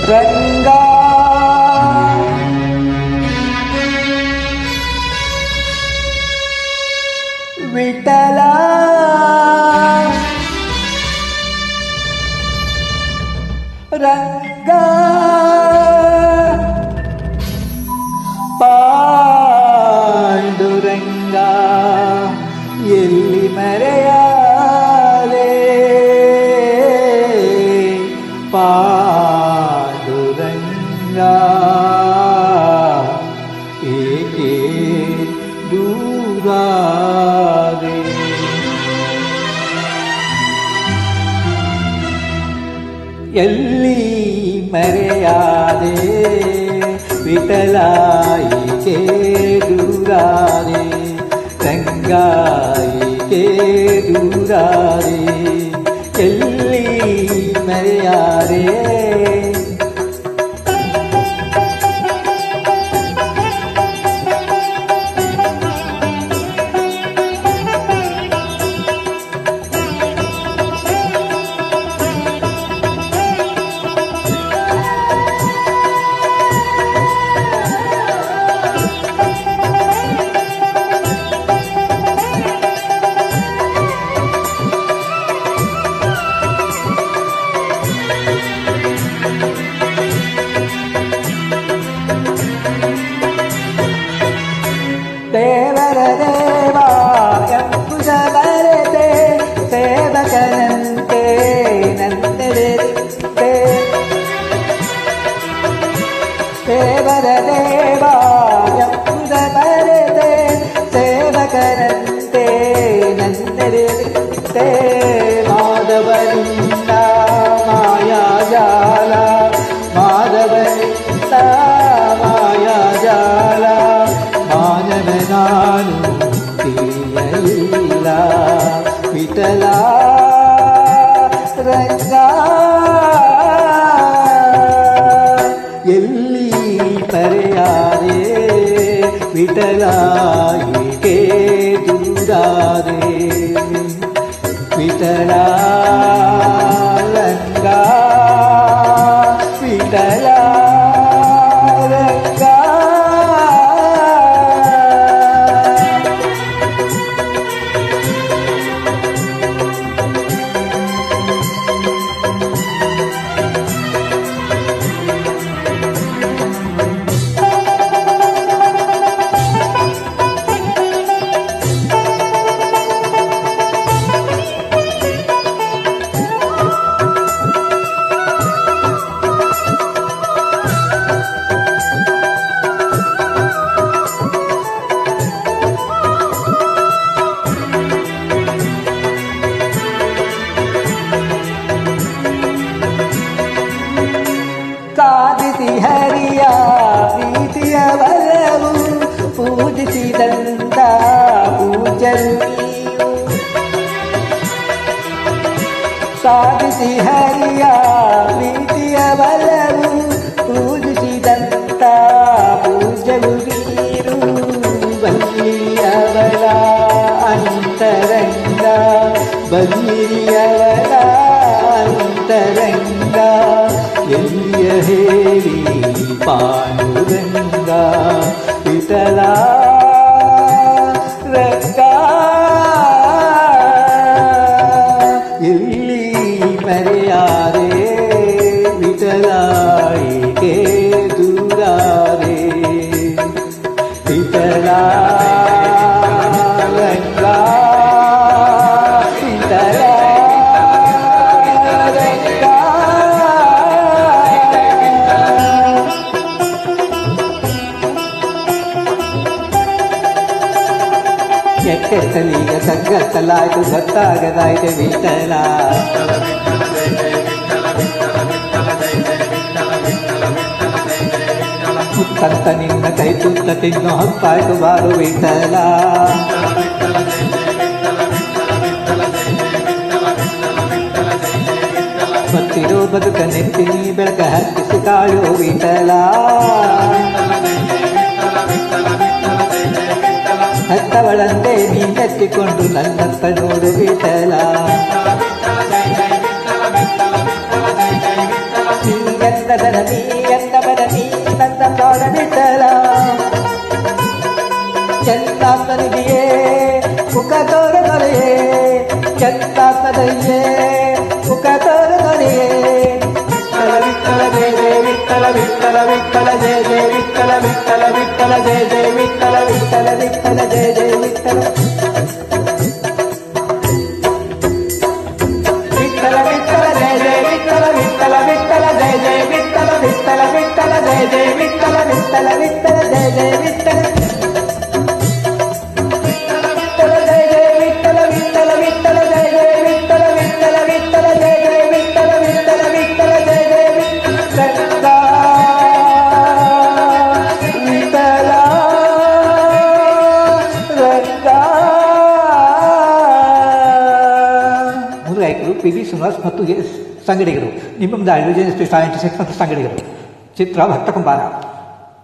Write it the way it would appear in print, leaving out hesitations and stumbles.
ರಂಗಾ ವಿಠಲ ರಂಗಾ ಪಾಂಡುರಂಗ ಎಲ್ಲಿ ಮರೆಯಾದೆ ಪಾಂಡುರಂಗ ಏಕೆ ದೂರಾದೆ ಎಲ್ಲಿ ಮರೆಯಾದೆ ವಿಠಲ ಏಕೆ ದೂರಾದೆ ರಂಗ ಏಕೆ ದೂರಾದೆ ಎಲ್ಲಿ ಮರೆಯಾದೆ ದೇವರ ದೇವ ಎಂಬುದ ಬರೆದೆ ಸೇವಕನಂತೆ ನಂದೆರೆದೆ ದೇವರ ದೇವ ಎಂಬುದ ಬರೆದೆ ಸೇವಕನಂತೆ ನಂದೆರೆದೆ ಮಾಧವನಿಂದ ಮಾಯಾಜಾಲ ಮಾಧವನಿಂದ ಮಾಯಾಜಾಲ ನಾನು ತಿಳಿಯಲಿಲ್ಲ ವಿಠಲ ರಂಗ ಎಲ್ಲಿ ಮರೆಯಾದೆ ವಿಠಲ ಏಕೆ ದೂರಾದೆ ವಿಠಲ ರಂಗ ವಿಠಲ ರಂಗ ಸಾಧಿಸಿ ಹರಿಯ ಪ್ರೀತಿಯ ಬಲವು ಪೂಜಿಸಿದಂತ ಪೂಜರು ನೀವು ಸಾಧಿಸಿ ಹರಿಯ ಪ್ರೀತಿಯ ಬಲವು ಪೂಜಿಸಿದಂತ ಪೂಜರು ನೀರು ಬಲ್ಲಿಯವರ ಅಂತರಂಗ ಬಲ್ಲಿಯವರ ಅಂತರಂಗ ಎಲ್ಲಿಯ ಹೇಳಿ ಪಾಂಡುರಂಗ ವಿಠಲ ರಂಗ ಎಲ್ಲಿ ಮರೆಯಾದೆ ವಿಠಲ ಏಕೆ ದೂರಾದೆ ವಿಠಲ ರಂಗ ವಿಠಲ ಕೆಟ್ಟಲೀಗ ಸಂಗತ್ತಲಾಯ್ತು ಗೊತ್ತಾಗದಾಯ್ತು ವಿಠಲ ಮುತ್ತಂತ ನಿನ್ನ ಕೈ ತುತ್ತ ತಿನ್ನು ಹೊತ್ತಾಯ್ತು ಬಾರು ವಿಠಲ ಗೊತ್ತಿರೋ ಬದುಕ ನೆತ್ತೀನಿ ಬೆಳಕ ಹತ್ತಿಸಿ ಕಾಳು ವಿಠಲ ಹತ್ತವಳಂತೆ ನೀನೆತ್ತಿಕೊಂಡು ನನ್ನತ್ತ ನೋಡು ವಿಠಲ ನೀಗಂದದನ ನೀ ಕೆತ್ತಾತದಯ್ಯೇ ಮುಖತರ ನಡೆಯೇ ವಿಠಲ ಜಯ ಜಯ ವಿಠಲ ವಿಠಲ ವಿಠಲ ಜಯ ಜಯ ವಿಠಲ ವಿಠಲ ವಿಠಲ ಜಯ ಜಯ ವಿಠಲ ವಿಠಲ ವಿಠಲ ಜಯ ಜಯ ವಿಠಲ ವಿಠಲ ವಿಠಲ ಜಯ ಜಯ ವಿಠಲ ವಿಠಲ ವಿಠಲ ಜಯ ಜಯ ವಿಠಲ ವಿಠಲ ವಿಠಲ ಜಯ ಜಯ ವಿಠಲ ವಿಠಲ ವಿಠಲ ಜಯ ಜಯ ವಿಠಲ ಗಾಯಕರು ಪಿ ವಿ ಶ್ರೀನಿವಾಸ್ ಮತ್ತು ಸಂಗಡಿಗರು. ನಿಮ್ಮ ಮುಂದೆ ಆಯೋಜನೆ 96 ಮತ್ತು ಸಂಗಡಿಗರು. ಚಿತ್ರ ಭಕ್ತ ಕುಂಬಾರ.